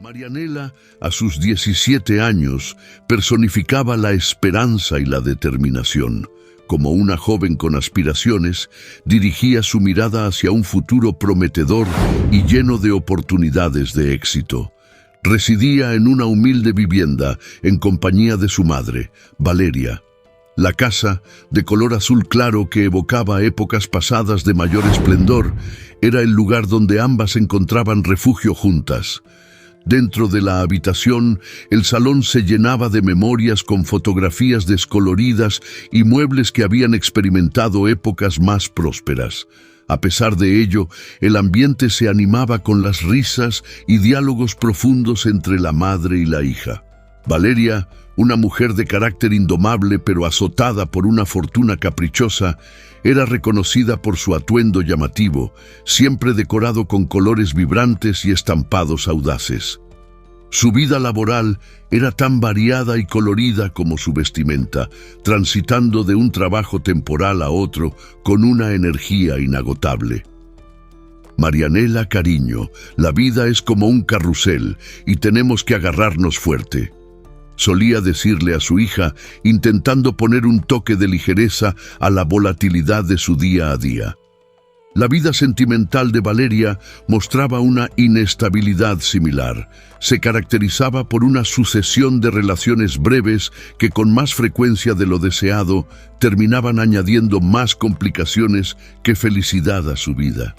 Marianela, a sus 17 años, personificaba la esperanza y la determinación. Como una joven con aspiraciones, dirigía su mirada hacia un futuro prometedor y lleno de oportunidades de éxito. Residía en una humilde vivienda en compañía de su madre, Valeria. La casa, de color azul claro que evocaba épocas pasadas de mayor esplendor, era el lugar donde ambas encontraban refugio juntas. Dentro de la habitación, el salón se llenaba de memorias con fotografías descoloridas y muebles que habían experimentado épocas más prósperas. A pesar de ello, el ambiente se animaba con las risas y diálogos profundos entre la madre y la hija. Valeria, una mujer de carácter indomable pero azotada por una fortuna caprichosa, era reconocida por su atuendo llamativo, siempre decorado con colores vibrantes y estampados audaces. Su vida laboral era tan variada y colorida como su vestimenta, transitando de un trabajo temporal a otro con una energía inagotable. Marianela, cariño, la vida es como un carrusel y tenemos que agarrarnos fuerte, solía decirle a su hija, intentando poner un toque de ligereza a la volatilidad de su día a día. La vida sentimental de Valeria mostraba una inestabilidad similar. Se caracterizaba por una sucesión de relaciones breves que con más frecuencia de lo deseado terminaban añadiendo más complicaciones que felicidad a su vida.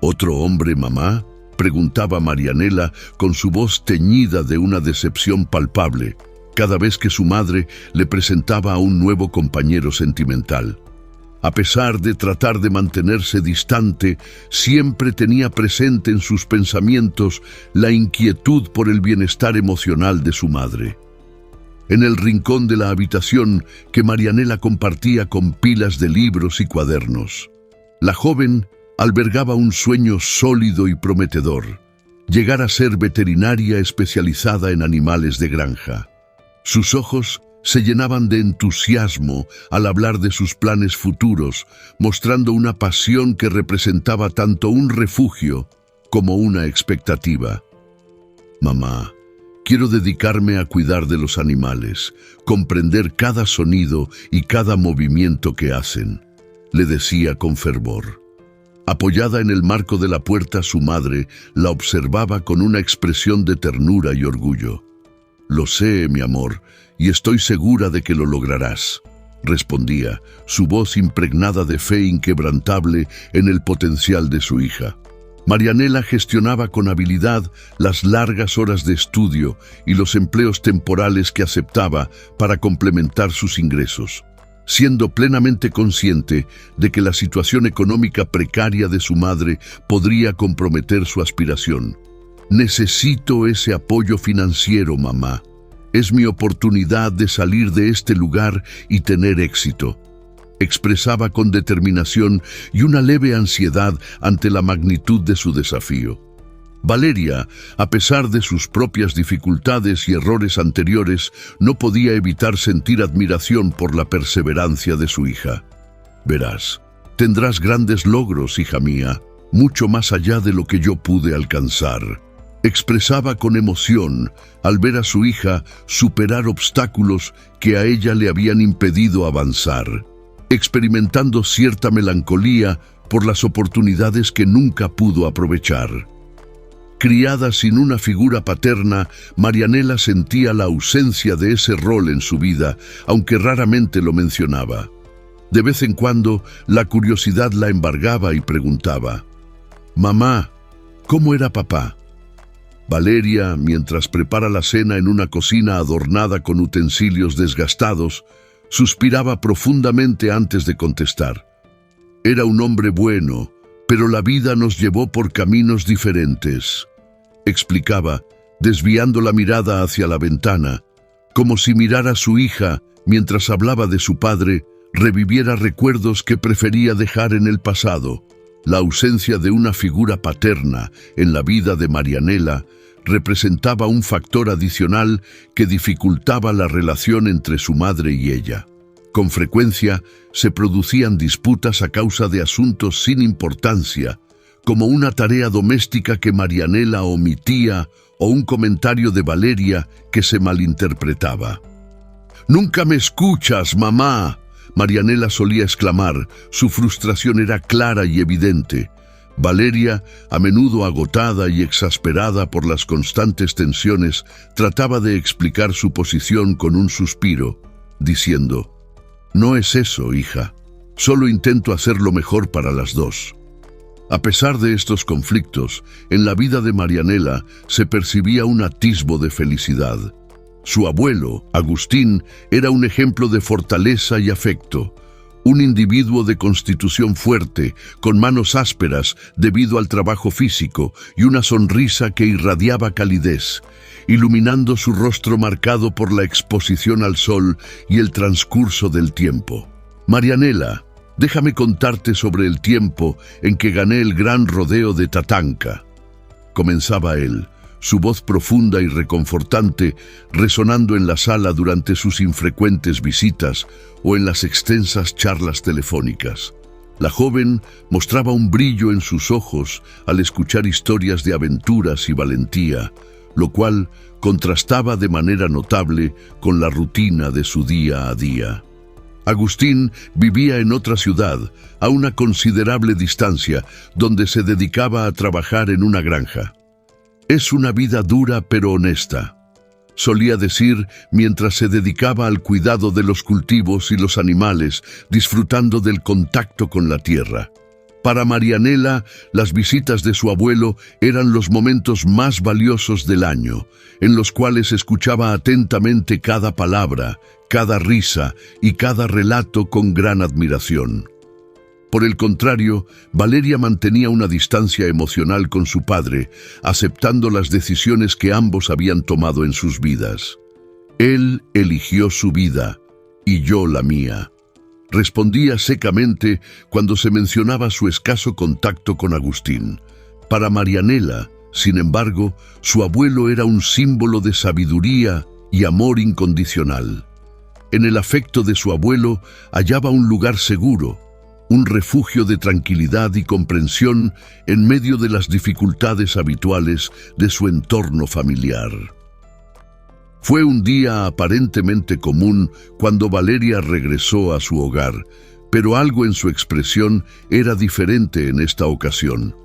¿Otro hombre, mamá?, preguntaba Marianela con su voz teñida de una decepción palpable, cada vez que su madre le presentaba a un nuevo compañero sentimental. A pesar de tratar de mantenerse distante, siempre tenía presente en sus pensamientos la inquietud por el bienestar emocional de su madre. En el rincón de la habitación que Marianela compartía con pilas de libros y cuadernos, la joven albergaba un sueño sólido y prometedor: llegar a ser veterinaria especializada en animales de granja. Sus ojos se llenaban de entusiasmo al hablar de sus planes futuros, mostrando una pasión que representaba tanto un refugio como una expectativa. Mamá, quiero dedicarme a cuidar de los animales, comprender cada sonido y cada movimiento que hacen, le decía con fervor. Apoyada en el marco de la puerta, su madre la observaba con una expresión de ternura y orgullo. «Lo sé, mi amor, y estoy segura de que lo lograrás», respondía, su voz impregnada de fe inquebrantable en el potencial de su hija. Marianela gestionaba con habilidad las largas horas de estudio y los empleos temporales que aceptaba para complementar sus ingresos, siendo plenamente consciente de que la situación económica precaria de su madre podría comprometer su aspiración. «Necesito ese apoyo financiero, mamá. Es mi oportunidad de salir de este lugar y tener éxito», expresaba con determinación y una leve ansiedad ante la magnitud de su desafío. Valeria, a pesar de sus propias dificultades y errores anteriores, no podía evitar sentir admiración por la perseverancia de su hija. «Verás, tendrás grandes logros, hija mía, mucho más allá de lo que yo pude alcanzar», expresaba con emoción al ver a su hija superar obstáculos que a ella le habían impedido avanzar, experimentando cierta melancolía por las oportunidades que nunca pudo aprovechar. Criada sin una figura paterna, Marianela sentía la ausencia de ese rol en su vida, aunque raramente lo mencionaba. De vez en cuando, la curiosidad la embargaba y preguntaba: «Mamá, ¿cómo era papá?». Valeria, mientras prepara la cena en una cocina adornada con utensilios desgastados, suspiraba profundamente antes de contestar. «Era un hombre bueno, pero la vida nos llevó por caminos diferentes», explicaba, desviando la mirada hacia la ventana, como si mirar a su hija, mientras hablaba de su padre, reviviera recuerdos que prefería dejar en el pasado. La ausencia de una figura paterna en la vida de Marianela representaba un factor adicional que dificultaba la relación entre su madre y ella. Con frecuencia se producían disputas a causa de asuntos sin importancia, como una tarea doméstica que Marianela omitía o un comentario de Valeria que se malinterpretaba. «¡Nunca me escuchas, mamá!», Marianela solía exclamar. Su frustración era clara y evidente. Valeria, a menudo agotada y exasperada por las constantes tensiones, trataba de explicar su posición con un suspiro, diciendo: «No es eso, hija. Solo intento hacer lo mejor para las dos». A pesar de estos conflictos, en la vida de Marianela se percibía un atisbo de felicidad. Su abuelo, Agustín, era un ejemplo de fortaleza y afecto. Un individuo de constitución fuerte, con manos ásperas debido al trabajo físico y una sonrisa que irradiaba calidez, iluminando su rostro marcado por la exposición al sol y el transcurso del tiempo. «Marianela, déjame contarte sobre el tiempo en que gané el gran rodeo de Tatanka», comenzaba él, su voz profunda y reconfortante resonando en la sala durante sus infrecuentes visitas o en las extensas charlas telefónicas. La joven mostraba un brillo en sus ojos al escuchar historias de aventuras y valentía, lo cual contrastaba de manera notable con la rutina de su día a día. Agustín vivía en otra ciudad, a una considerable distancia, donde se dedicaba a trabajar en una granja. «Es una vida dura pero honesta», solía decir mientras se dedicaba al cuidado de los cultivos y los animales, disfrutando del contacto con la tierra. Para Marianela, las visitas de su abuelo eran los momentos más valiosos del año, en los cuales escuchaba atentamente cada palabra, cada risa y cada relato con gran admiración. Por el contrario, Valeria mantenía una distancia emocional con su padre, aceptando las decisiones que ambos habían tomado en sus vidas. «Él eligió su vida, y yo la mía», respondía secamente cuando se mencionaba su escaso contacto con Agustín. Para Marianela, sin embargo, su abuelo era un símbolo de sabiduría y amor incondicional. En el afecto de su abuelo hallaba un lugar seguro, un refugio de tranquilidad y comprensión en medio de las dificultades habituales de su entorno familiar. Fue un día aparentemente común cuando Valeria regresó a su hogar, pero algo en su expresión era diferente en esta ocasión.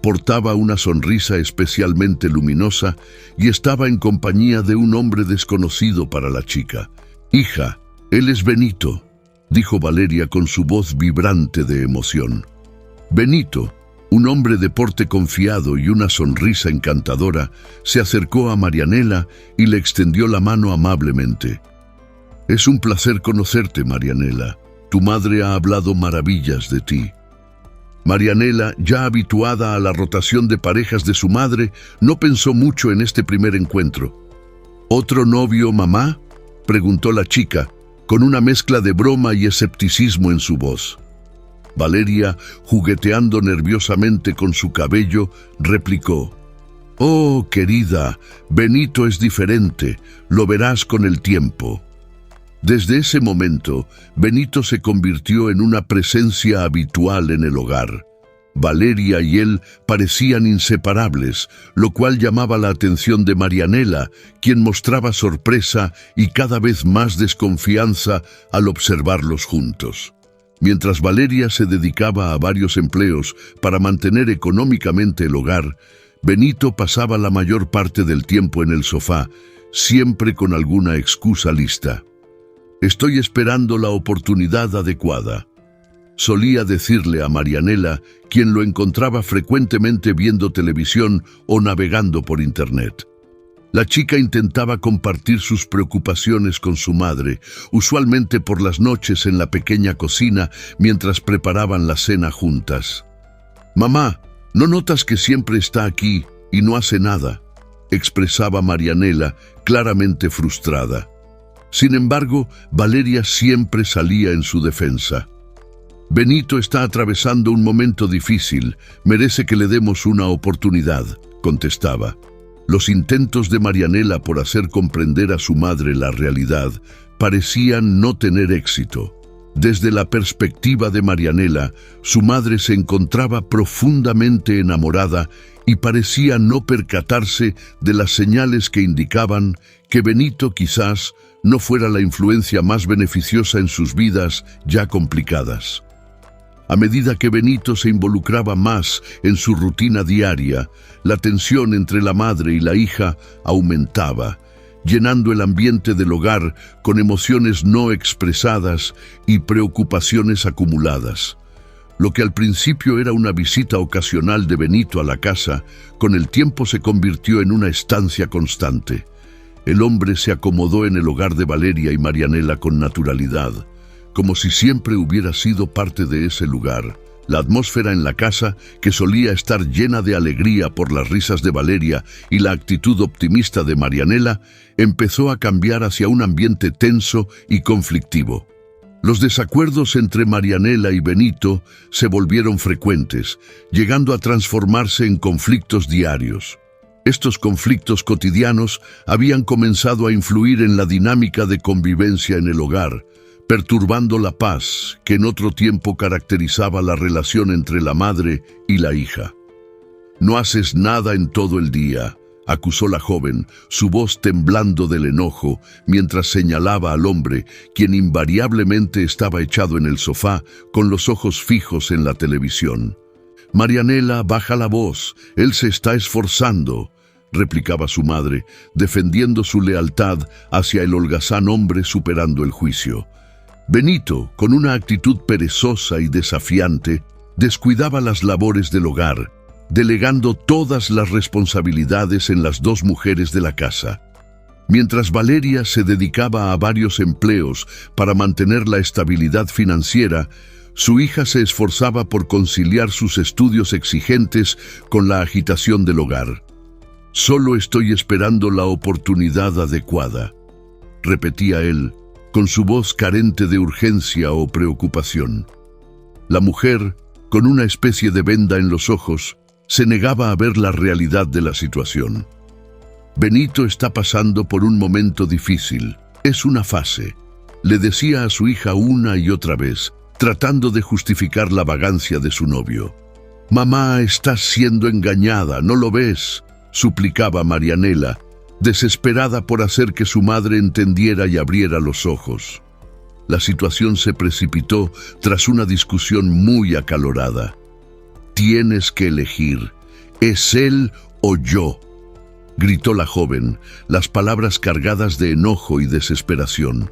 Portaba una sonrisa especialmente luminosa y estaba en compañía de un hombre desconocido para la chica. «Hija, él es Benito», dijo Valeria con su voz vibrante de emoción. Benito, un hombre de porte confiado y una sonrisa encantadora, se acercó a Marianela y le extendió la mano amablemente. «Es un placer conocerte, Marianela. Tu madre ha hablado maravillas de ti». Marianela, ya habituada a la rotación de parejas de su madre, no pensó mucho en este primer encuentro. «¿Otro novio, mamá?», preguntó la chica, con una mezcla de broma y escepticismo en su voz. Valeria, jugueteando nerviosamente con su cabello, replicó: «Oh, querida, Benito es diferente, lo verás con el tiempo». Desde ese momento, Benito se convirtió en una presencia habitual en el hogar. Valeria y él parecían inseparables, lo cual llamaba la atención de Marianela, quien mostraba sorpresa y cada vez más desconfianza al observarlos juntos. Mientras Valeria se dedicaba a varios empleos para mantener económicamente el hogar, Benito pasaba la mayor parte del tiempo en el sofá, siempre con alguna excusa lista. «Estoy esperando la oportunidad adecuada», solía decirle a Marianela, quien lo encontraba frecuentemente viendo televisión o navegando por internet. La chica intentaba compartir sus preocupaciones con su madre, usualmente por las noches en la pequeña cocina mientras preparaban la cena juntas. «Mamá, ¿no notas que siempre está aquí y no hace nada?», expresaba Marianela, claramente frustrada. Sin embargo, Valeria siempre salía en su defensa. «Benito está atravesando un momento difícil, merece que le demos una oportunidad», contestaba. Los intentos de Marianela por hacer comprender a su madre la realidad parecían no tener éxito. Desde la perspectiva de Marianela, su madre se encontraba profundamente enamorada y parecía no percatarse de las señales que indicaban que Benito quizás no fuera la influencia más beneficiosa en sus vidas ya complicadas. A medida que Benito se involucraba más en su rutina diaria, la tensión entre la madre y la hija aumentaba, llenando el ambiente del hogar con emociones no expresadas y preocupaciones acumuladas. Lo que al principio era una visita ocasional de Benito a la casa, con el tiempo se convirtió en una estancia constante. El hombre se acomodó en el hogar de Valeria y Marianela con naturalidad, como si siempre hubiera sido parte de ese lugar. La atmósfera en la casa, que solía estar llena de alegría por las risas de Valeria y la actitud optimista de Marianela, empezó a cambiar hacia un ambiente tenso y conflictivo. Los desacuerdos entre Marianela y Benito se volvieron frecuentes, llegando a transformarse en conflictos diarios. Estos conflictos cotidianos habían comenzado a influir en la dinámica de convivencia en el hogar, perturbando la paz que en otro tiempo caracterizaba la relación entre la madre y la hija. «No haces nada en todo el día», acusó la joven, su voz temblando del enojo, mientras señalaba al hombre, quien invariablemente estaba echado en el sofá, con los ojos fijos en la televisión. «Marianela, baja la voz, él se está esforzando», replicaba su madre, defendiendo su lealtad hacia el holgazán hombre superando el juicio. Benito, con una actitud perezosa y desafiante, descuidaba las labores del hogar, delegando todas las responsabilidades en las dos mujeres de la casa. Mientras Valeria se dedicaba a varios empleos para mantener la estabilidad financiera, su hija se esforzaba por conciliar sus estudios exigentes con la agitación del hogar. «Solo estoy esperando la oportunidad adecuada», repetía él, con su voz carente de urgencia o preocupación. La mujer, con una especie de venda en los ojos, se negaba a ver la realidad de la situación. «Benito está pasando por un momento difícil. Es una fase», le decía a su hija una y otra vez, tratando de justificar la vagancia de su novio. «Mamá, estás siendo engañada, ¿no lo ves?», suplicaba Marianela, desesperada por hacer que su madre entendiera y abriera los ojos. La situación se precipitó tras una discusión muy acalorada. «Tienes que elegir, ¿es él o yo?», gritó la joven, las palabras cargadas de enojo y desesperación.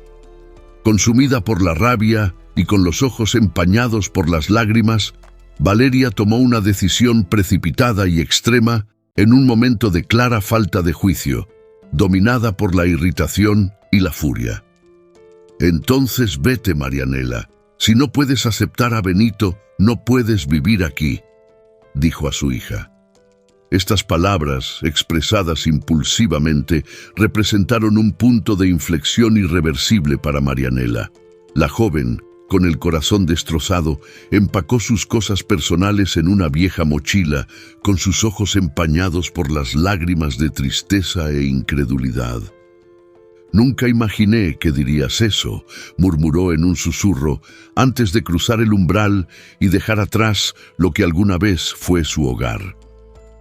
Consumida por la rabia y con los ojos empañados por las lágrimas, Valeria tomó una decisión precipitada y extrema en un momento de clara falta de juicio, dominada por la irritación y la furia. «Entonces vete, Marianela. Si no puedes aceptar a Benito, no puedes vivir aquí», dijo a su hija. Estas palabras, expresadas impulsivamente, representaron un punto de inflexión irreversible para Marianela. La joven, con el corazón destrozado, empacó sus cosas personales en una vieja mochila, con sus ojos empañados por las lágrimas de tristeza e incredulidad. «Nunca imaginé que dirías eso», murmuró en un susurro, antes de cruzar el umbral y dejar atrás lo que alguna vez fue su hogar.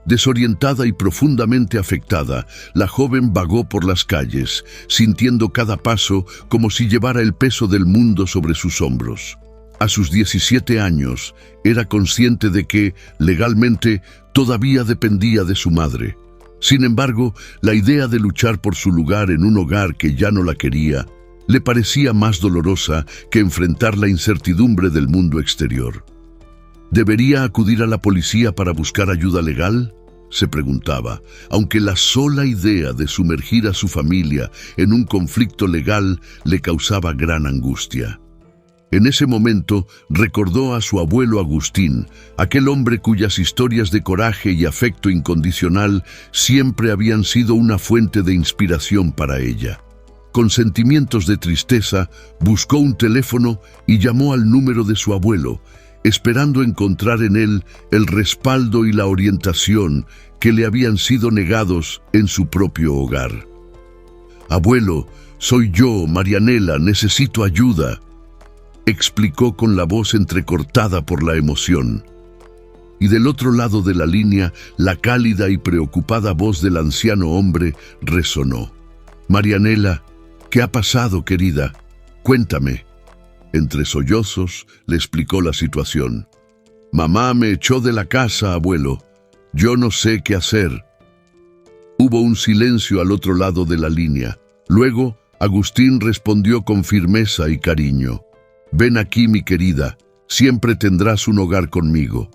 Desorientada y profundamente afectada, la joven vagó por las calles, sintiendo cada paso como si llevara el peso del mundo sobre sus hombros. A sus 17 años, era consciente de que, legalmente, todavía dependía de su madre. Sin embargo, la idea de luchar por su lugar en un hogar que ya no la quería, le parecía más dolorosa que enfrentar la incertidumbre del mundo exterior. ¿Debería acudir a la policía para buscar ayuda legal?, se preguntaba, aunque la sola idea de sumergir a su familia en un conflicto legal le causaba gran angustia. En ese momento recordó a su abuelo Agustín, aquel hombre cuyas historias de coraje y afecto incondicional siempre habían sido una fuente de inspiración para ella. Con sentimientos de tristeza, buscó un teléfono y llamó al número de su abuelo, esperando encontrar en él el respaldo y la orientación que le habían sido negados en su propio hogar. «Abuelo, soy yo, Marianela, necesito ayuda», explicó con la voz entrecortada por la emoción. Y del otro lado de la línea, la cálida y preocupada voz del anciano hombre resonó. «Marianela, ¿qué ha pasado, querida? Cuéntame». Entre sollozos, le explicó la situación. «Mamá me echó de la casa, abuelo. Yo no sé qué hacer». Hubo un silencio al otro lado de la línea. Luego, Agustín respondió con firmeza y cariño. «Ven aquí, mi querida, siempre tendrás un hogar conmigo».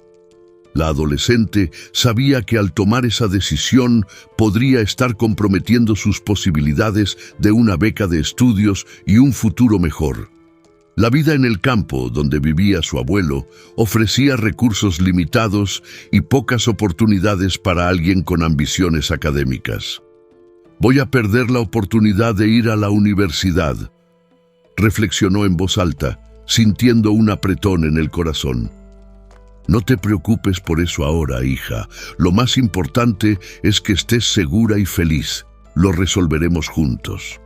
La adolescente sabía que al tomar esa decisión podría estar comprometiendo sus posibilidades de una beca de estudios y un futuro mejor. La vida en el campo, donde vivía su abuelo, ofrecía recursos limitados y pocas oportunidades para alguien con ambiciones académicas. «Voy a perder la oportunidad de ir a la universidad», reflexionó en voz alta, sintiendo un apretón en el corazón. «No te preocupes por eso ahora, hija. Lo más importante es que estés segura y feliz. Lo resolveremos juntos»,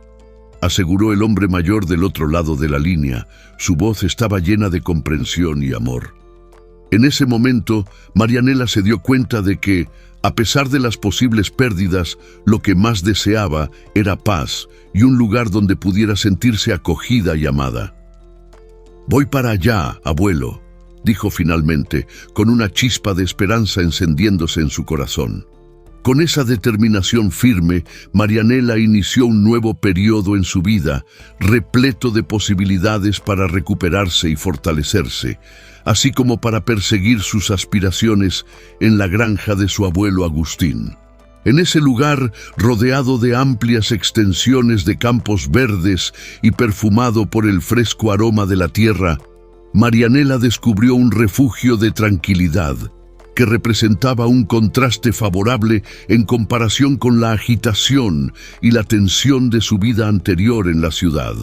aseguró el hombre mayor del otro lado de la línea. Su voz estaba llena de comprensión y amor. En ese momento, Marianela se dio cuenta de que, a pesar de las posibles pérdidas, lo que más deseaba era paz y un lugar donde pudiera sentirse acogida y amada. «Voy para allá, abuelo», dijo finalmente, con una chispa de esperanza encendiéndose en su corazón. Con esa determinación firme, Marianela inició un nuevo periodo en su vida, repleto de posibilidades para recuperarse y fortalecerse, así como para perseguir sus aspiraciones en la granja de su abuelo Agustín. En ese lugar, rodeado de amplias extensiones de campos verdes y perfumado por el fresco aroma de la tierra, Marianela descubrió un refugio de tranquilidad que representaba un contraste favorable en comparación con la agitación y la tensión de su vida anterior en la ciudad.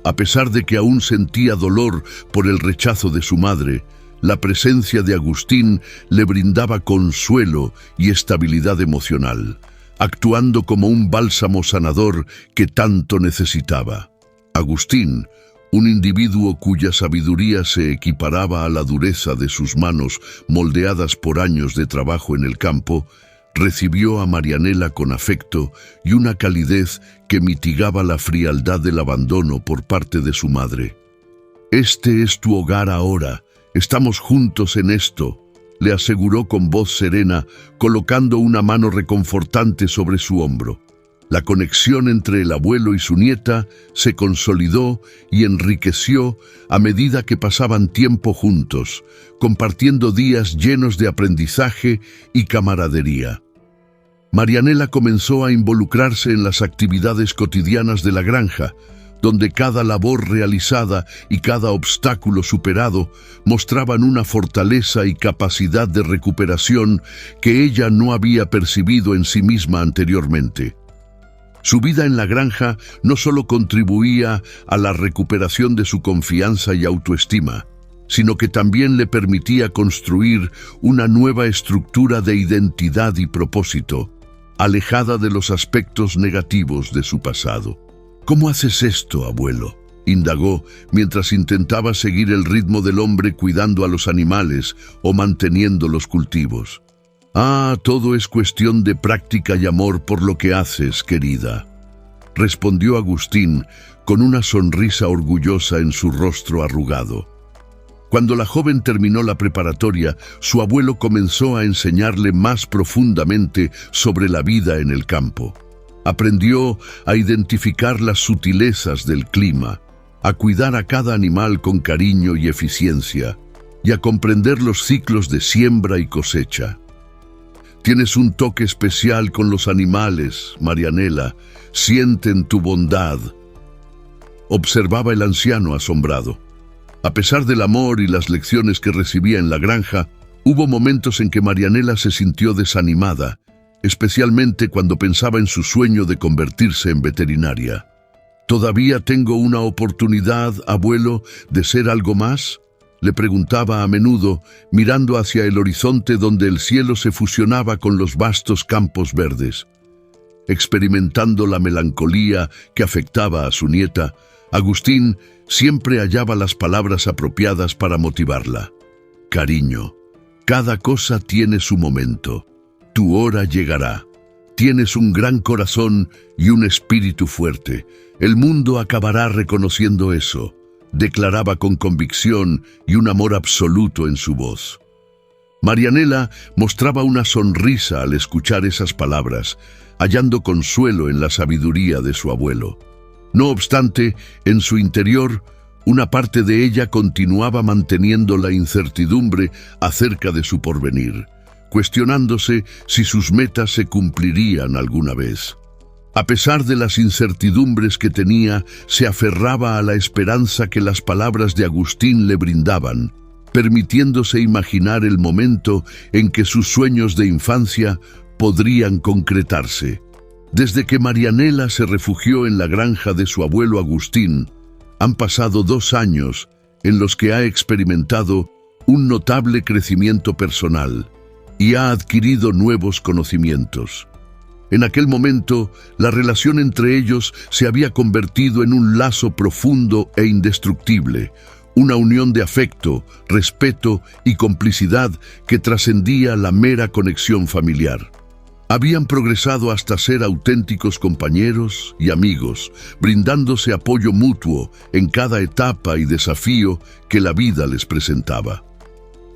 A pesar de que aún sentía dolor por el rechazo de su madre, la presencia de Agustín le brindaba consuelo y estabilidad emocional, actuando como un bálsamo sanador que tanto necesitaba. Agustín, un individuo cuya sabiduría se equiparaba a la dureza de sus manos moldeadas por años de trabajo en el campo, recibió a Marianela con afecto y una calidez que mitigaba la frialdad del abandono por parte de su madre. «Este es tu hogar ahora, estamos juntos en esto», le aseguró con voz serena, colocando una mano reconfortante sobre su hombro. La conexión entre el abuelo y su nieta se consolidó y enriqueció a medida que pasaban tiempo juntos, compartiendo días llenos de aprendizaje y camaradería. Marianela comenzó a involucrarse en las actividades cotidianas de la granja, donde cada labor realizada y cada obstáculo superado mostraban una fortaleza y capacidad de recuperación que ella no había percibido en sí misma anteriormente. Su vida en la granja no solo contribuía a la recuperación de su confianza y autoestima, sino que también le permitía construir una nueva estructura de identidad y propósito, alejada de los aspectos negativos de su pasado. «¿Cómo haces esto, abuelo?», indagó mientras intentaba seguir el ritmo del hombre cuidando a los animales o manteniendo los cultivos. «Ah, todo es cuestión de práctica y amor por lo que haces, querida», respondió Agustín con una sonrisa orgullosa en su rostro arrugado. Cuando la joven terminó la preparatoria, su abuelo comenzó a enseñarle más profundamente sobre la vida en el campo. Aprendió a identificar las sutilezas del clima, a cuidar a cada animal con cariño y eficiencia, y a comprender los ciclos de siembra y cosecha. «Tienes un toque especial con los animales, Marianela. Sienten tu bondad», observaba el anciano asombrado. A pesar del amor y las lecciones que recibía en la granja, hubo momentos en que Marianela se sintió desanimada, especialmente cuando pensaba en su sueño de convertirse en veterinaria. «¿Todavía tengo una oportunidad, abuelo, de ser algo más?», le preguntaba a menudo, mirando hacia el horizonte donde el cielo se fusionaba con los vastos campos verdes. Experimentando la melancolía que afectaba a su nieta, Agustín siempre hallaba las palabras apropiadas para motivarla. Cariño, cada cosa tiene su momento. Tu hora llegará. Tienes un gran corazón y un espíritu fuerte. El mundo acabará reconociendo eso, declaraba con convicción y un amor absoluto en su voz. Marianela mostraba una sonrisa al escuchar esas palabras, hallando consuelo en la sabiduría de su abuelo. No obstante, en su interior, una parte de ella continuaba manteniendo la incertidumbre acerca de su porvenir, cuestionándose si sus metas se cumplirían alguna vez. A pesar de las incertidumbres que tenía, se aferraba a la esperanza que las palabras de Agustín le brindaban, permitiéndose imaginar el momento en que sus sueños de infancia podrían concretarse. Desde que Marianela se refugió en la granja de su abuelo Agustín, han pasado 2 años en los que ha experimentado un notable crecimiento personal y ha adquirido nuevos conocimientos. En aquel momento, la relación entre ellos se había convertido en un lazo profundo e indestructible, una unión de afecto, respeto y complicidad que trascendía la mera conexión familiar. Habían progresado hasta ser auténticos compañeros y amigos, brindándose apoyo mutuo en cada etapa y desafío que la vida les presentaba.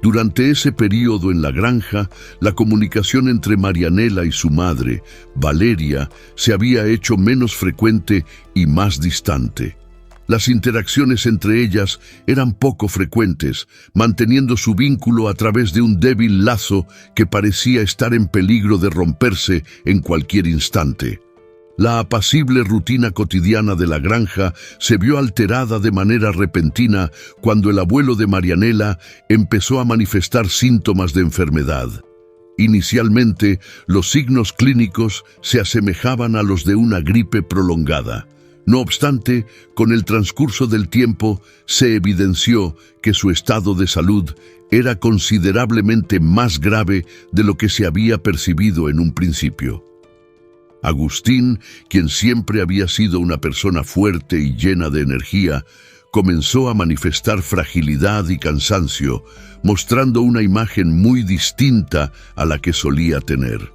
Durante ese período en la granja, la comunicación entre Marianela y su madre, Valeria, se había hecho menos frecuente y más distante. Las interacciones entre ellas eran poco frecuentes, manteniendo su vínculo a través de un débil lazo que parecía estar en peligro de romperse en cualquier instante. La apacible rutina cotidiana de la granja se vio alterada de manera repentina cuando el abuelo de Marianela empezó a manifestar síntomas de enfermedad. Inicialmente, los signos clínicos se asemejaban a los de una gripe prolongada. No obstante, con el transcurso del tiempo se evidenció que su estado de salud era considerablemente más grave de lo que se había percibido en un principio. Agustín, quien siempre había sido una persona fuerte y llena de energía, comenzó a manifestar fragilidad y cansancio, mostrando una imagen muy distinta a la que solía tener.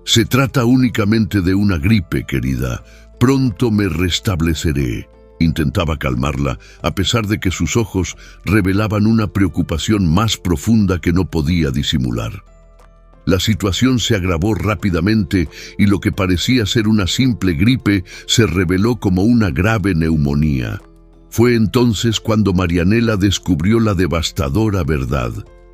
«Se trata únicamente de una gripe, querida. Pronto me restableceré», intentaba calmarla, a pesar de que sus ojos revelaban una preocupación más profunda que no podía disimular. La situación se agravó rápidamente y lo que parecía ser una simple gripe se reveló como una grave neumonía. Fue entonces cuando Marianela descubrió la devastadora verdad.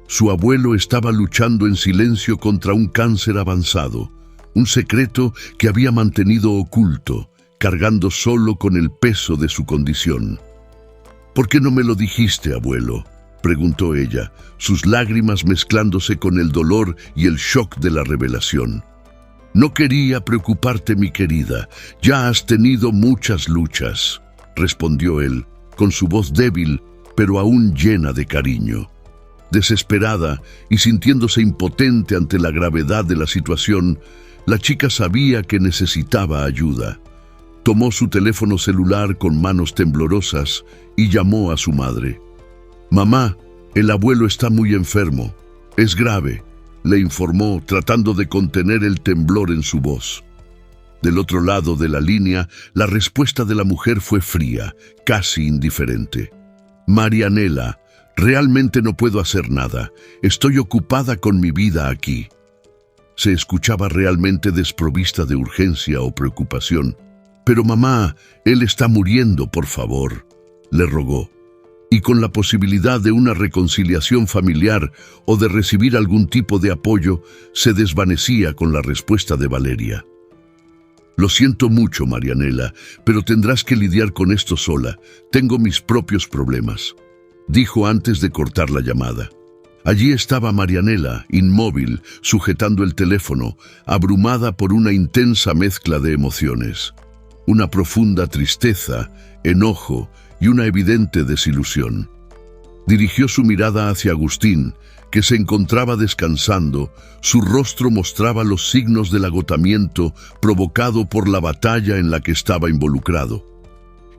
Su abuelo estaba luchando en silencio contra un cáncer avanzado, un secreto que había mantenido oculto, cargando solo con el peso de su condición. «¿Por qué no me lo dijiste, abuelo?», preguntó ella, sus lágrimas mezclándose con el dolor y el shock de la revelación. «No quería preocuparte, mi querida. Ya has tenido muchas luchas», respondió él, con su voz débil, pero aún llena de cariño. Desesperada y sintiéndose impotente ante la gravedad de la situación, la chica sabía que necesitaba ayuda. Tomó su teléfono celular con manos temblorosas y llamó a su madre. «Mamá, el abuelo está muy enfermo. Es grave», le informó, tratando de contener el temblor en su voz. Del otro lado de la línea, la respuesta de la mujer fue fría, casi indiferente. «Marianela, realmente no puedo hacer nada. Estoy ocupada con mi vida aquí». Se escuchaba realmente desprovista de urgencia o preocupación. «Pero mamá, él está muriendo, por favor», le rogó. Y con la posibilidad de una reconciliación familiar o de recibir algún tipo de apoyo, se desvanecía con la respuesta de Valeria. «Lo siento mucho, Marianela, pero tendrás que lidiar con esto sola. Tengo mis propios problemas», dijo antes de cortar la llamada. Allí estaba Marianela, inmóvil, sujetando el teléfono, abrumada por una intensa mezcla de emociones. Una profunda tristeza, enojo y una evidente desilusión. Dirigió su mirada hacia Agustín, que se encontraba descansando. Su rostro mostraba los signos del agotamiento provocado por la batalla en la que estaba involucrado.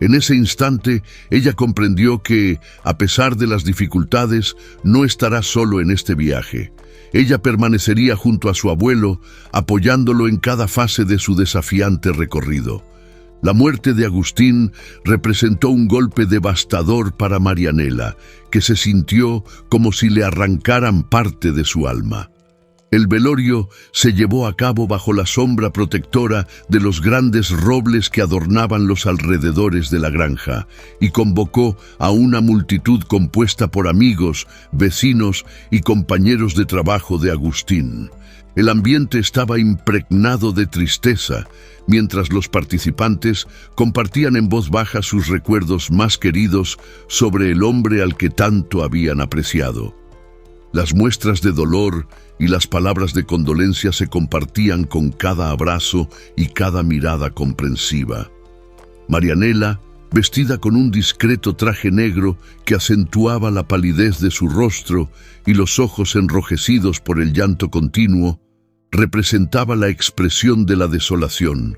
En ese instante, ella comprendió que, a pesar de las dificultades, no estará solo en este viaje. Ella permanecería junto a su abuelo, apoyándolo en cada fase de su desafiante recorrido. La muerte de Agustín representó un golpe devastador para Marianela, que se sintió como si le arrancaran parte de su alma. El velorio se llevó a cabo bajo la sombra protectora de los grandes robles que adornaban los alrededores de la granja y convocó a una multitud compuesta por amigos, vecinos y compañeros de trabajo de Agustín. El ambiente estaba impregnado de tristeza, mientras los participantes compartían en voz baja sus recuerdos más queridos sobre el hombre al que tanto habían apreciado. Las muestras de dolor y las palabras de condolencia se compartían con cada abrazo y cada mirada comprensiva. Marianela, vestida con un discreto traje negro que acentuaba la palidez de su rostro y los ojos enrojecidos por el llanto continuo, representaba la expresión de la desolación.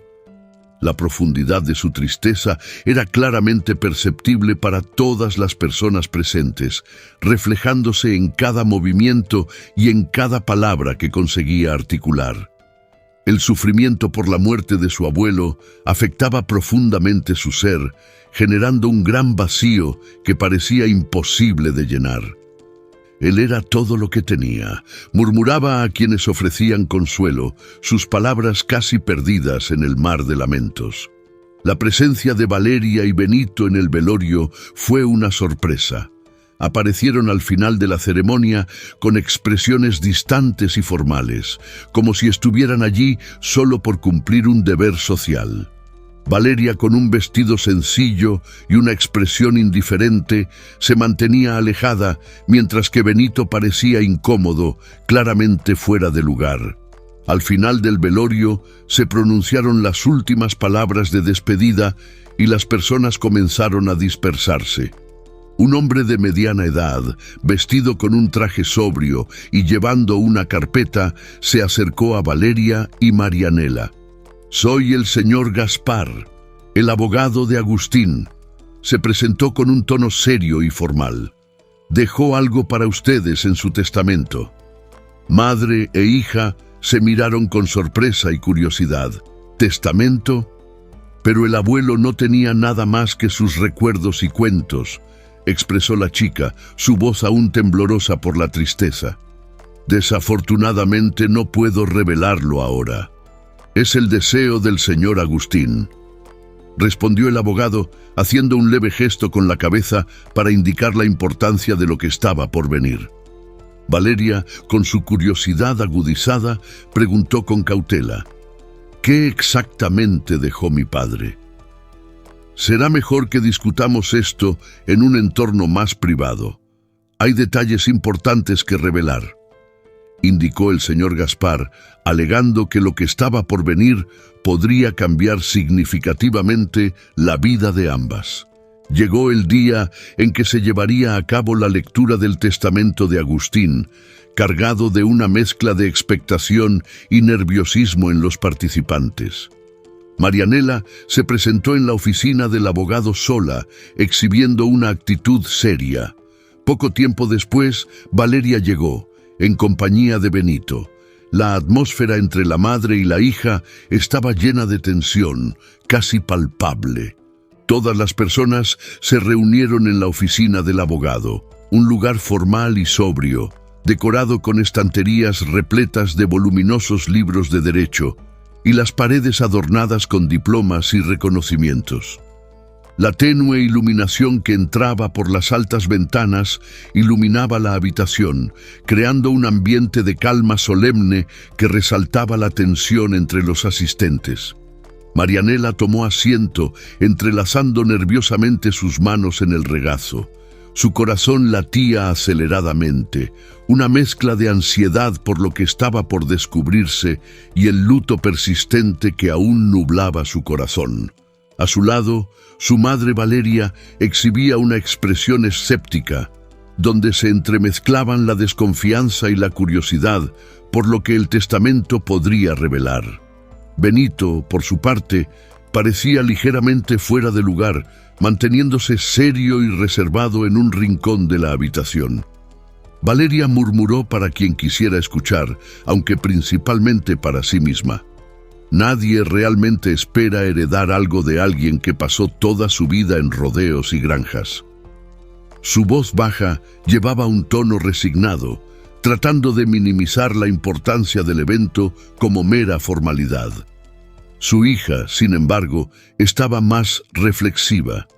La profundidad de su tristeza era claramente perceptible para todas las personas presentes, reflejándose en cada movimiento y en cada palabra que conseguía articular. El sufrimiento por la muerte de su abuelo afectaba profundamente su ser, generando un gran vacío que parecía imposible de llenar. Él era todo lo que tenía, murmuraba a quienes ofrecían consuelo, sus palabras casi perdidas en el mar de lamentos. La presencia de Valeria y Benito en el velorio fue una sorpresa. Aparecieron al final de la ceremonia con expresiones distantes y formales, como si estuvieran allí solo por cumplir un deber social. Valeria, con un vestido sencillo y una expresión indiferente, se mantenía alejada, mientras que Benito parecía incómodo, claramente fuera de lugar. Al final del velorio se pronunciaron las últimas palabras de despedida y las personas comenzaron a dispersarse. Un hombre de mediana edad, vestido con un traje sobrio y llevando una carpeta, se acercó a Valeria y Marianela. «Soy el señor Gaspar, el abogado de Agustín», se presentó con un tono serio y formal. «Dejó algo para ustedes en su testamento». Madre e hija se miraron con sorpresa y curiosidad. ¿Testamento? Pero el abuelo no tenía nada más que sus recuerdos y cuentos, expresó la chica, su voz aún temblorosa por la tristeza. «Desafortunadamente no puedo revelarlo ahora. Es el deseo del señor Agustín», respondió el abogado, haciendo un leve gesto con la cabeza para indicar la importancia de lo que estaba por venir. Valeria, con su curiosidad agudizada, preguntó con cautela: «¿Qué exactamente dejó mi padre?». «Será mejor que discutamos esto en un entorno más privado. Hay detalles importantes que revelar», indicó el señor Gaspar, alegando que lo que estaba por venir podría cambiar significativamente la vida de ambas. Llegó el día en que se llevaría a cabo la lectura del testamento de Agustín, cargado de una mezcla de expectación y nerviosismo en los participantes. Marianela se presentó en la oficina del abogado sola, exhibiendo una actitud seria. Poco tiempo después, Valeria llegó, en compañía de Benito. La atmósfera entre la madre y la hija estaba llena de tensión, casi palpable. Todas las personas se reunieron en la oficina del abogado, un lugar formal y sobrio, decorado con estanterías repletas de voluminosos libros de derecho, y las paredes adornadas con diplomas y reconocimientos. La tenue iluminación que entraba por las altas ventanas iluminaba la habitación, creando un ambiente de calma solemne que resaltaba la tensión entre los asistentes. Marianela tomó asiento, entrelazando nerviosamente sus manos en el regazo. Su corazón latía aceleradamente, una mezcla de ansiedad por lo que estaba por descubrirse y el luto persistente que aún nublaba su corazón. A su lado, su madre Valeria exhibía una expresión escéptica, donde se entremezclaban la desconfianza y la curiosidad por lo que el testamento podría revelar. Benito, por su parte, parecía ligeramente fuera de lugar, manteniéndose serio y reservado en un rincón de la habitación. Valeria murmuró para quien quisiera escuchar, aunque principalmente para sí misma. Nadie realmente espera heredar algo de alguien que pasó toda su vida en rodeos y granjas. Su voz baja llevaba un tono resignado, tratando de minimizar la importancia del evento como mera formalidad. Su hija, sin embargo, estaba más reflexiva.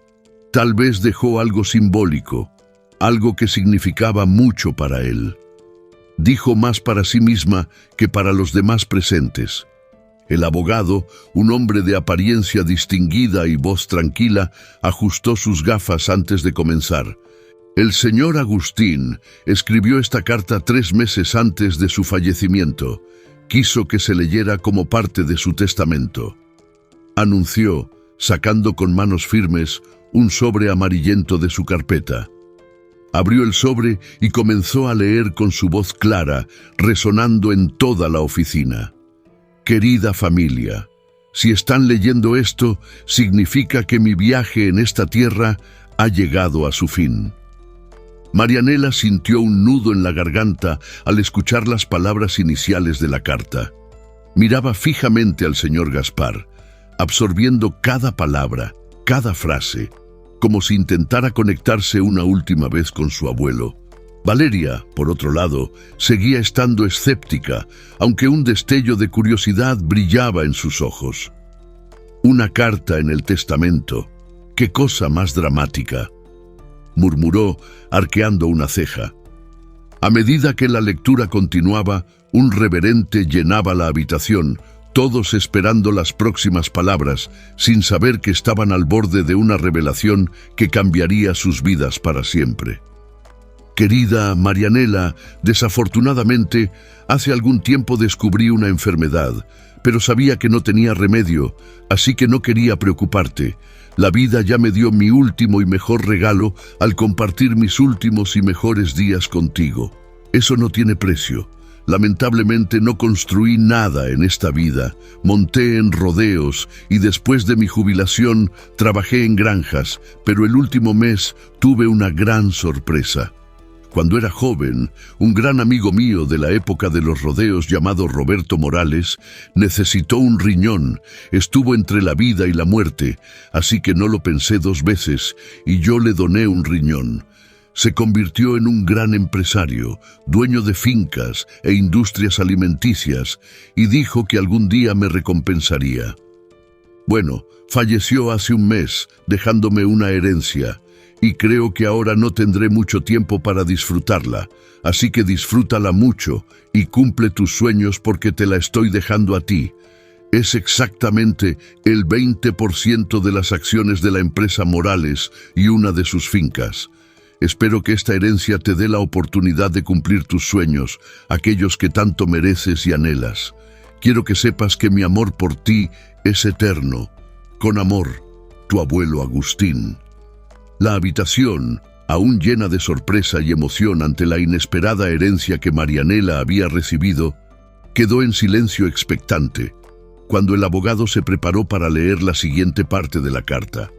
Tal vez dejó algo simbólico, algo que significaba mucho para él. Dijo más para sí misma que para los demás presentes. El abogado, un hombre de apariencia distinguida y voz tranquila, ajustó sus gafas antes de comenzar. El señor Agustín escribió esta carta 3 meses antes de su fallecimiento. Quiso que se leyera como parte de su testamento. Anunció, sacando con manos firmes, un sobre amarillento de su carpeta. Abrió el sobre y comenzó a leer con su voz clara, resonando en toda la oficina. Querida familia, si están leyendo esto, significa que mi viaje en esta tierra ha llegado a su fin. Marianela sintió un nudo en la garganta al escuchar las palabras iniciales de la carta. Miraba fijamente al señor Gaspar, absorbiendo cada palabra, cada frase, como si intentara conectarse una última vez con su abuelo. Valeria, por otro lado, seguía estando escéptica, aunque un destello de curiosidad brillaba en sus ojos. Una carta en el testamento. ¡Qué cosa más dramática!, murmuró, arqueando una ceja. A medida que la lectura continuaba, un reverente llenaba la habitación, todos esperando las próximas palabras, sin saber que estaban al borde de una revelación que cambiaría sus vidas para siempre. Querida Marianela, desafortunadamente, hace algún tiempo descubrí una enfermedad, pero sabía que no tenía remedio, así que no quería preocuparte. La vida ya me dio mi último y mejor regalo al compartir mis últimos y mejores días contigo. Eso no tiene precio. Lamentablemente no construí nada en esta vida, monté en rodeos y después de mi jubilación trabajé en granjas, pero el último mes tuve una gran sorpresa. Cuando era joven, un gran amigo mío de la época de los rodeos llamado Roberto Morales necesitó un riñón, estuvo entre la vida y la muerte, así que no lo pensé 2 veces y yo le doné un riñón. Se convirtió en un gran empresario, dueño de fincas e industrias alimenticias, y dijo que algún día me recompensaría. Bueno, falleció hace un mes, dejándome una herencia, y creo que ahora no tendré mucho tiempo para disfrutarla, así que disfrútala mucho y cumple tus sueños porque te la estoy dejando a ti. Es exactamente el 20% de las acciones de la empresa Morales y una de sus fincas. Espero que esta herencia te dé la oportunidad de cumplir tus sueños, aquellos que tanto mereces y anhelas. Quiero que sepas que mi amor por ti es eterno. Con amor, tu abuelo Agustín. La habitación, aún llena de sorpresa y emoción ante la inesperada herencia que Marianela había recibido, quedó en silencio expectante, cuando el abogado se preparó para leer la siguiente parte de la carta.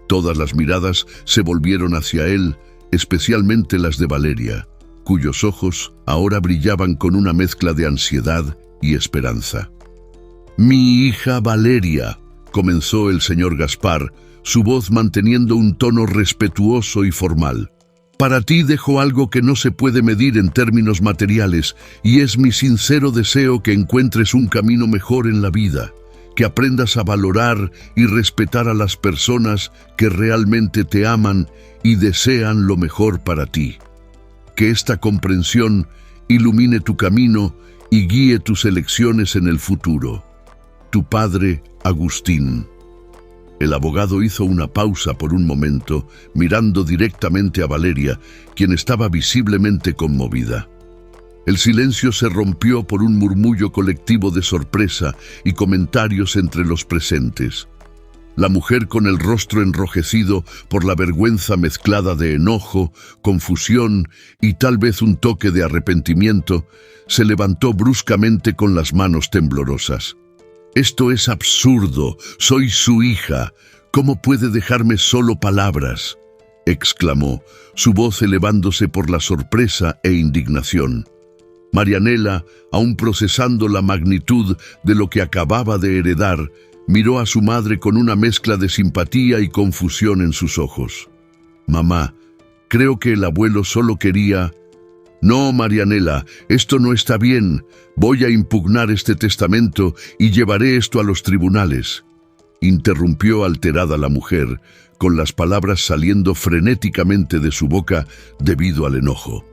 Todas las miradas se volvieron hacia él, especialmente las de Valeria, cuyos ojos ahora brillaban con una mezcla de ansiedad y esperanza. «Mi hija Valeria», comenzó el señor Gaspar, su voz manteniendo un tono respetuoso y formal. «Para ti dejo algo que no se puede medir en términos materiales, y es mi sincero deseo que encuentres un camino mejor en la vida, que aprendas a valorar y respetar a las personas que realmente te aman y desean lo mejor para ti. Que esta comprensión ilumine tu camino y guíe tus elecciones en el futuro. Tu padre, Agustín». El abogado hizo una pausa por un momento, mirando directamente a Valeria, quien estaba visiblemente conmovida. El silencio se rompió por un murmullo colectivo de sorpresa y comentarios entre los presentes. La mujer, con el rostro enrojecido por la vergüenza mezclada de enojo, confusión y tal vez un toque de arrepentimiento, se levantó bruscamente con las manos temblorosas. «Esto es absurdo, soy su hija. ¿Cómo puede dejarme solo palabras?, exclamó, su voz elevándose por la sorpresa e indignación. Marianela, aún procesando la magnitud de lo que acababa de heredar, miró a su madre con una mezcla de simpatía y confusión en sus ojos. «Mamá, creo que el abuelo solo quería...» «No, Marianela, esto no está bien. Voy a impugnar este testamento y llevaré esto a los tribunales», interrumpió alterada la mujer, con las palabras saliendo frenéticamente de su boca debido al enojo.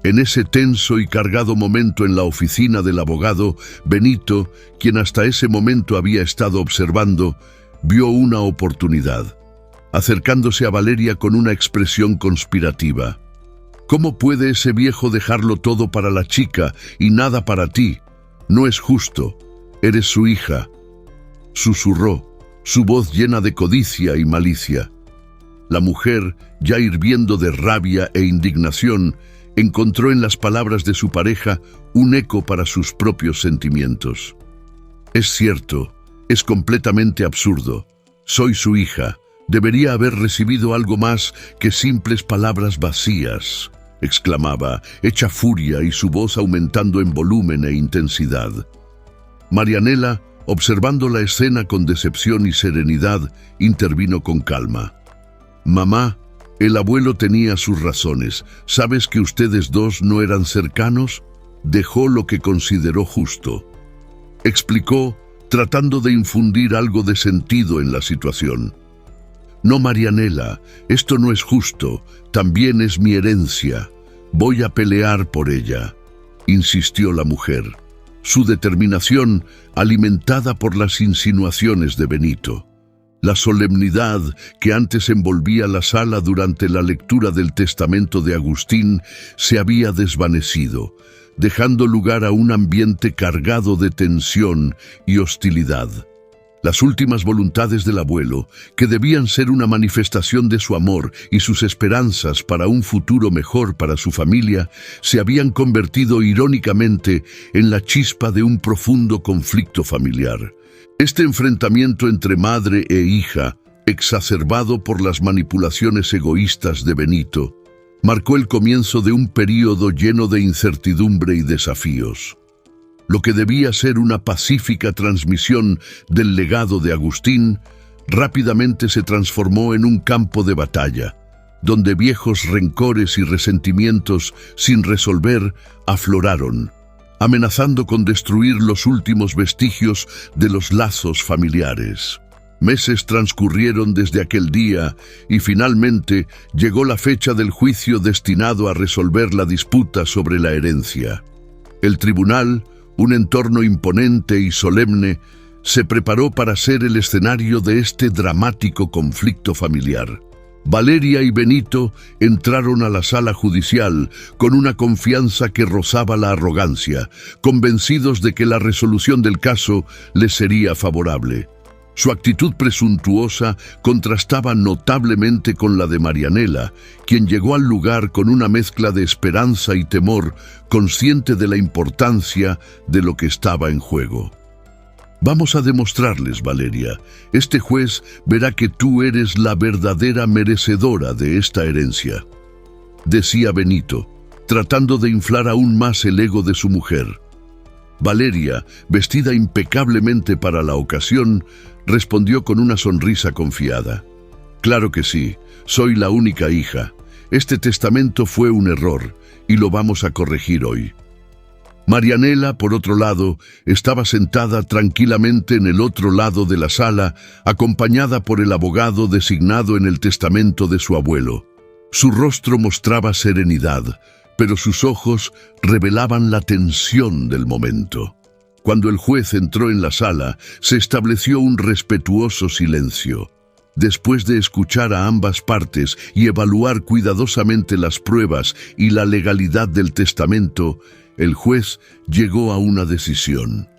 En ese tenso y cargado momento en la oficina del abogado, Benito, quien hasta ese momento había estado observando, vio una oportunidad, acercándose a Valeria con una expresión conspirativa. «¿Cómo puede ese viejo dejarlo todo para la chica y nada para ti? No es justo. Eres su hija», susurró, su voz llena de codicia y malicia. La mujer, ya hirviendo de rabia e indignación, encontró en las palabras de su pareja un eco para sus propios sentimientos. «Es cierto, es completamente absurdo. Soy su hija. Debería haber recibido algo más que simples palabras vacías», exclamaba, hecha furia y su voz aumentando en volumen e intensidad. Marianela, observando la escena con decepción y serenidad, intervino con calma. «Mamá, el abuelo tenía sus razones. ¿Sabes que ustedes dos no eran cercanos? Dejó lo que consideró justo», explicó, tratando de infundir algo de sentido en la situación. «No, Marianela, esto no es justo. También es mi herencia. Voy a pelear por ella», insistió la mujer, su determinación alimentada por las insinuaciones de Benito. La solemnidad que antes envolvía la sala durante la lectura del testamento de Agustín se había desvanecido, dejando lugar a un ambiente cargado de tensión y hostilidad. Las últimas voluntades del abuelo, que debían ser una manifestación de su amor y sus esperanzas para un futuro mejor para su familia, se habían convertido irónicamente en la chispa de un profundo conflicto familiar. Este enfrentamiento entre madre e hija, exacerbado por las manipulaciones egoístas de Benito, marcó el comienzo de un período lleno de incertidumbre y desafíos. Lo que debía ser una pacífica transmisión del legado de Agustín, rápidamente se transformó en un campo de batalla, donde viejos rencores y resentimientos sin resolver afloraron, amenazando con destruir los últimos vestigios de los lazos familiares. Meses transcurrieron desde aquel día y finalmente llegó la fecha del juicio destinado a resolver la disputa sobre la herencia. El tribunal, un entorno imponente y solemne, se preparó para ser el escenario de este dramático conflicto familiar. Valeria y Benito entraron a la sala judicial con una confianza que rozaba la arrogancia, convencidos de que la resolución del caso les sería favorable. Su actitud presuntuosa contrastaba notablemente con la de Marianela, quien llegó al lugar con una mezcla de esperanza y temor, consciente de la importancia de lo que estaba en juego. «Vamos a demostrarles, Valeria. Este juez verá que tú eres la verdadera merecedora de esta herencia», decía Benito, tratando de inflar aún más el ego de su mujer. Valeria, vestida impecablemente para la ocasión, respondió con una sonrisa confiada. «Claro que sí, soy la única hija. Este testamento fue un error y lo vamos a corregir hoy». Marianela, por otro lado, estaba sentada tranquilamente en el otro lado de la sala, acompañada por el abogado designado en el testamento de su abuelo. Su rostro mostraba serenidad, pero sus ojos revelaban la tensión del momento. Cuando el juez entró en la sala, se estableció un respetuoso silencio. Después de escuchar a ambas partes y evaluar cuidadosamente las pruebas y la legalidad del testamento, el juez llegó a una decisión.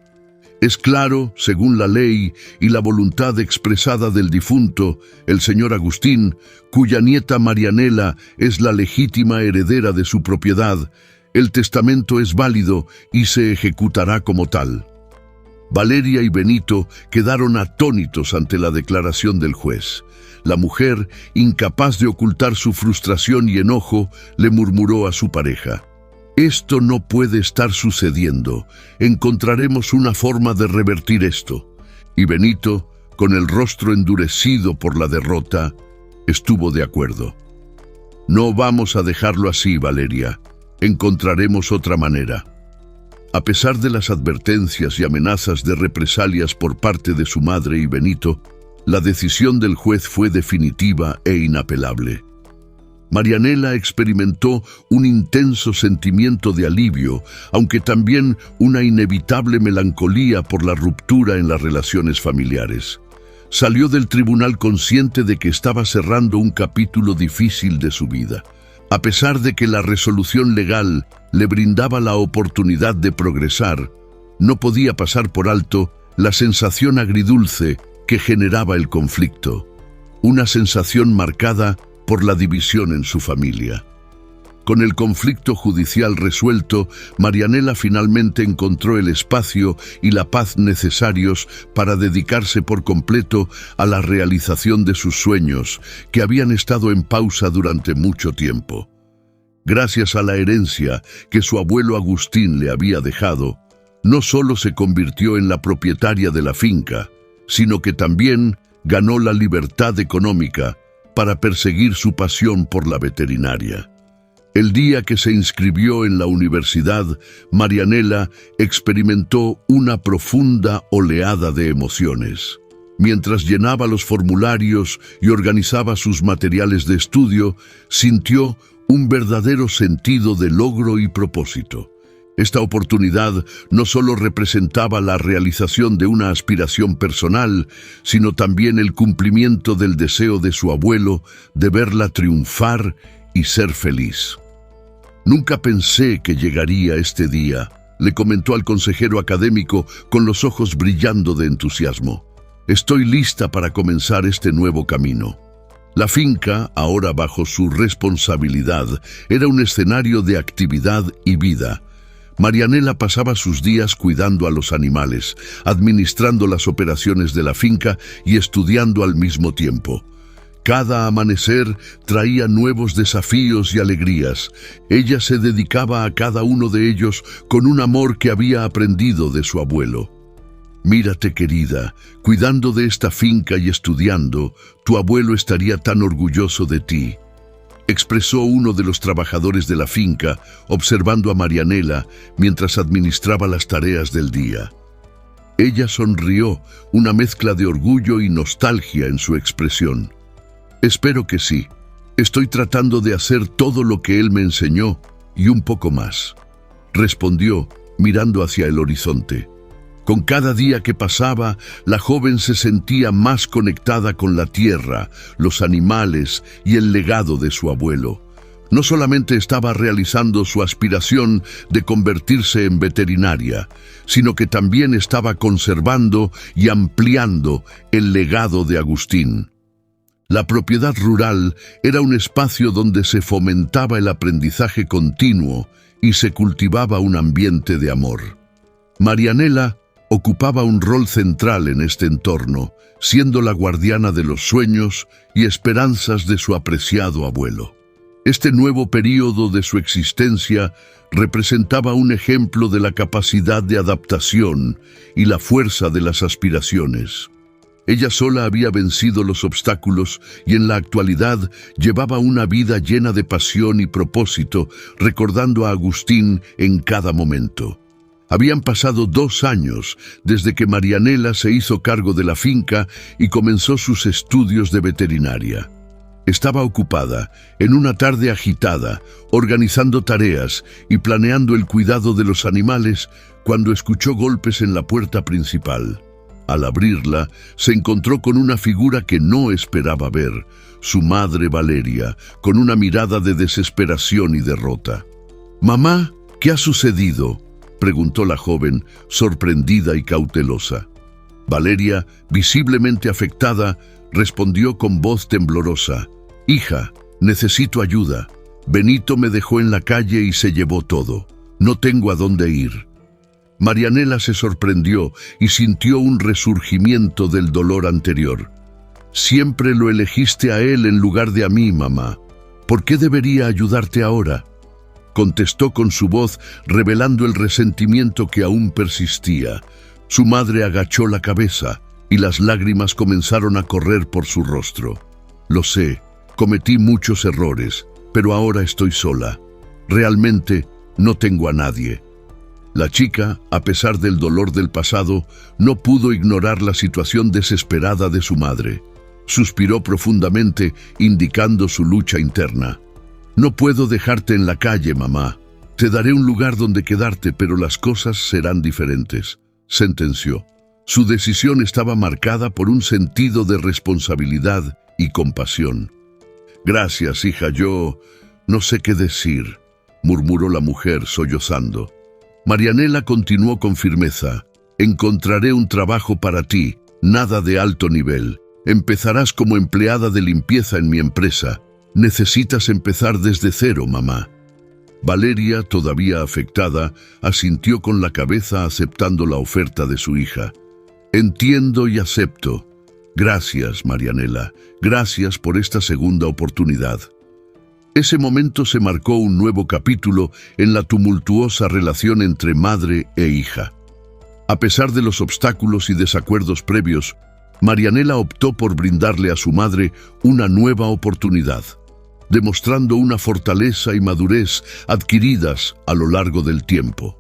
Es claro, según la ley y la voluntad expresada del difunto, el señor Agustín, cuya nieta Marianela es la legítima heredera de su propiedad, el testamento es válido y se ejecutará como tal. Valeria y Benito quedaron atónitos ante la declaración del juez. La mujer, incapaz de ocultar su frustración y enojo, le murmuró a su pareja: «Esto no puede estar sucediendo. Encontraremos una forma de revertir esto». Y Benito, con el rostro endurecido por la derrota, estuvo de acuerdo. «No vamos a dejarlo así, Valeria. Encontraremos otra manera». A pesar de las advertencias y amenazas de represalias por parte de su madre y Benito, la decisión del juez fue definitiva e inapelable. Marianela experimentó un intenso sentimiento de alivio, aunque también una inevitable melancolía por la ruptura en las relaciones familiares. Salió del tribunal consciente de que estaba cerrando un capítulo difícil de su vida. A pesar de que la resolución legal le brindaba la oportunidad de progresar, no podía pasar por alto la sensación agridulce que generaba el conflicto, una sensación marcada por la división en su familia. Con el conflicto judicial resuelto, Marianela finalmente encontró el espacio y la paz necesarios para dedicarse por completo a la realización de sus sueños, que habían estado en pausa durante mucho tiempo. Gracias a la herencia que su abuelo Agustín le había dejado, no solo se convirtió en la propietaria de la finca, sino que también ganó la libertad económica para perseguir su pasión por la veterinaria. El día que se inscribió en la universidad, Marianela experimentó una profunda oleada de emociones. Mientras llenaba los formularios y organizaba sus materiales de estudio, sintió un verdadero sentido de logro y propósito. Esta oportunidad no solo representaba la realización de una aspiración personal, sino también el cumplimiento del deseo de su abuelo de verla triunfar y ser feliz. «Nunca pensé que llegaría este día», le comentó al consejero académico con los ojos brillando de entusiasmo. «Estoy lista para comenzar este nuevo camino». La finca, ahora bajo su responsabilidad, era un escenario de actividad y vida. Marianela pasaba sus días cuidando a los animales, administrando las operaciones de la finca y estudiando al mismo tiempo. Cada amanecer traía nuevos desafíos y alegrías. Ella se dedicaba a cada uno de ellos con un amor que había aprendido de su abuelo. «Mírate, querida, cuidando de esta finca y estudiando, tu abuelo estaría tan orgulloso de ti», expresó uno de los trabajadores de la finca, observando a Marianela mientras administraba las tareas del día. Ella sonrió, una mezcla de orgullo y nostalgia en su expresión. «Espero que sí. Estoy tratando de hacer todo lo que él me enseñó y un poco más», respondió, mirando hacia el horizonte. Con cada día que pasaba, la joven se sentía más conectada con la tierra, los animales y el legado de su abuelo. No solamente estaba realizando su aspiración de convertirse en veterinaria, sino que también estaba conservando y ampliando el legado de Agustín. La propiedad rural era un espacio donde se fomentaba el aprendizaje continuo y se cultivaba un ambiente de amor. Marianela ocupaba un rol central en este entorno, siendo la guardiana de los sueños y esperanzas de su apreciado abuelo. Este nuevo período de su existencia representaba un ejemplo de la capacidad de adaptación y la fuerza de las aspiraciones. Ella sola había vencido los obstáculos y en la actualidad llevaba una vida llena de pasión y propósito, recordando a Agustín en cada momento. Habían pasado 2 años desde que Marianela se hizo cargo de la finca y comenzó sus estudios de veterinaria. Estaba ocupada, en una tarde agitada, organizando tareas y planeando el cuidado de los animales, cuando escuchó golpes en la puerta principal. Al abrirla, se encontró con una figura que no esperaba ver, su madre Valeria, con una mirada de desesperación y derrota. «Mamá, ¿qué ha sucedido?», preguntó la joven, sorprendida y cautelosa. Valeria, visiblemente afectada, respondió con voz temblorosa: «Hija, necesito ayuda. Benito me dejó en la calle y se llevó todo. No tengo a dónde ir». Marianela se sorprendió y sintió un resurgimiento del dolor anterior. Siempre lo elegiste a él en lugar de a mí, mamá. ¿Por qué debería ayudarte ahora?, contestó con su voz, revelando el resentimiento que aún persistía. Su madre agachó la cabeza y las lágrimas comenzaron a correr por su rostro. Lo sé, cometí muchos errores, pero ahora estoy sola. Realmente no tengo a nadie. La chica, a pesar del dolor del pasado, no pudo ignorar la situación desesperada de su madre. Suspiró profundamente, indicando su lucha interna. No puedo dejarte en la calle, mamá. Te daré un lugar donde quedarte, pero las cosas serán diferentes, sentenció. Su decisión estaba marcada por un sentido de responsabilidad y compasión. Gracias, hija, yo no sé qué decir, murmuró la mujer sollozando. Marianela continuó con firmeza. Encontraré un trabajo para ti, nada de alto nivel. Empezarás como empleada de limpieza en mi empresa. Necesitas empezar desde cero, mamá. Valeria, todavía afectada, asintió con la cabeza aceptando la oferta de su hija. Entiendo y acepto. Gracias, Marianela. Gracias por esta segunda oportunidad. Ese momento se marcó un nuevo capítulo en la tumultuosa relación entre madre e hija. A pesar de los obstáculos y desacuerdos previos, Marianela optó por brindarle a su madre una nueva oportunidad, demostrando una fortaleza y madurez adquiridas a lo largo del tiempo.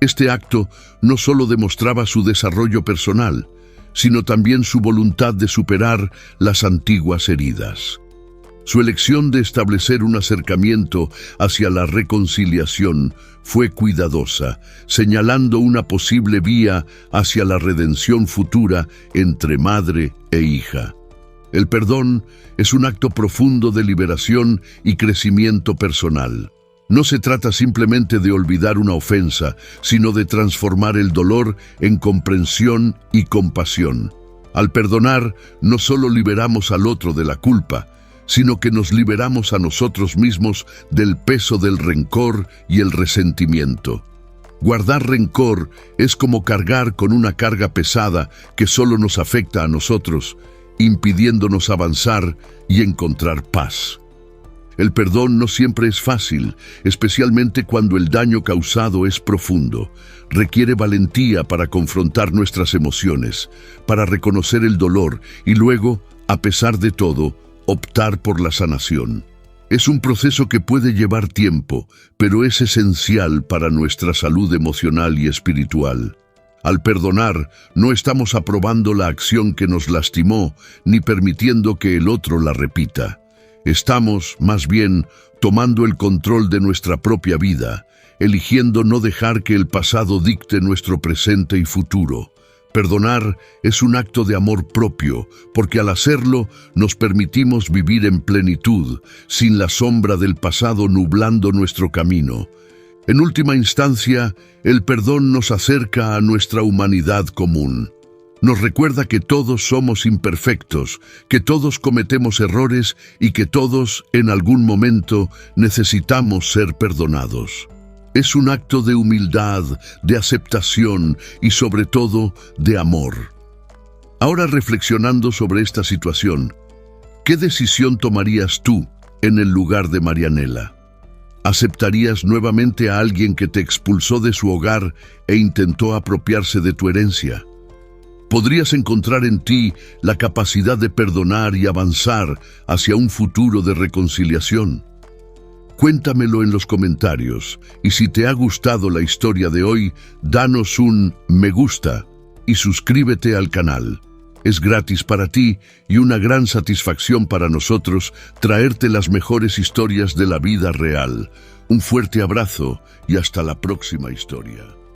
Este acto no solo demostraba su desarrollo personal, sino también su voluntad de superar las antiguas heridas. Su elección de establecer un acercamiento hacia la reconciliación fue cuidadosa, señalando una posible vía hacia la redención futura entre madre e hija. El perdón es un acto profundo de liberación y crecimiento personal. No se trata simplemente de olvidar una ofensa, sino de transformar el dolor en comprensión y compasión. Al perdonar, no solo liberamos al otro de la culpa, sino que nos liberamos a nosotros mismos del peso del rencor y el resentimiento. Guardar rencor es como cargar con una carga pesada que solo nos afecta a nosotros, impidiéndonos avanzar y encontrar paz. El perdón no siempre es fácil, especialmente cuando el daño causado es profundo. Requiere valentía para confrontar nuestras emociones, para reconocer el dolor y luego, a pesar de todo, optar por la sanación. Es un proceso que puede llevar tiempo, pero es esencial para nuestra salud emocional y espiritual. Al perdonar, no estamos aprobando la acción que nos lastimó, ni permitiendo que el otro la repita. Estamos, más bien, tomando el control de nuestra propia vida, eligiendo no dejar que el pasado dicte nuestro presente y futuro. Perdonar es un acto de amor propio, porque al hacerlo nos permitimos vivir en plenitud, sin la sombra del pasado nublando nuestro camino. En última instancia, el perdón nos acerca a nuestra humanidad común. Nos recuerda que todos somos imperfectos, que todos cometemos errores y que todos, en algún momento, necesitamos ser perdonados. Es un acto de humildad, de aceptación y sobre todo de amor. Ahora, reflexionando sobre esta situación, ¿qué decisión tomarías tú en el lugar de Marianela? ¿Aceptarías nuevamente a alguien que te expulsó de su hogar e intentó apropiarse de tu herencia? ¿Podrías encontrar en ti la capacidad de perdonar y avanzar hacia un futuro de reconciliación? Cuéntamelo en los comentarios, y si te ha gustado la historia de hoy, danos un me gusta y suscríbete al canal. Es gratis para ti y una gran satisfacción para nosotros traerte las mejores historias de la vida real. Un fuerte abrazo y hasta la próxima historia.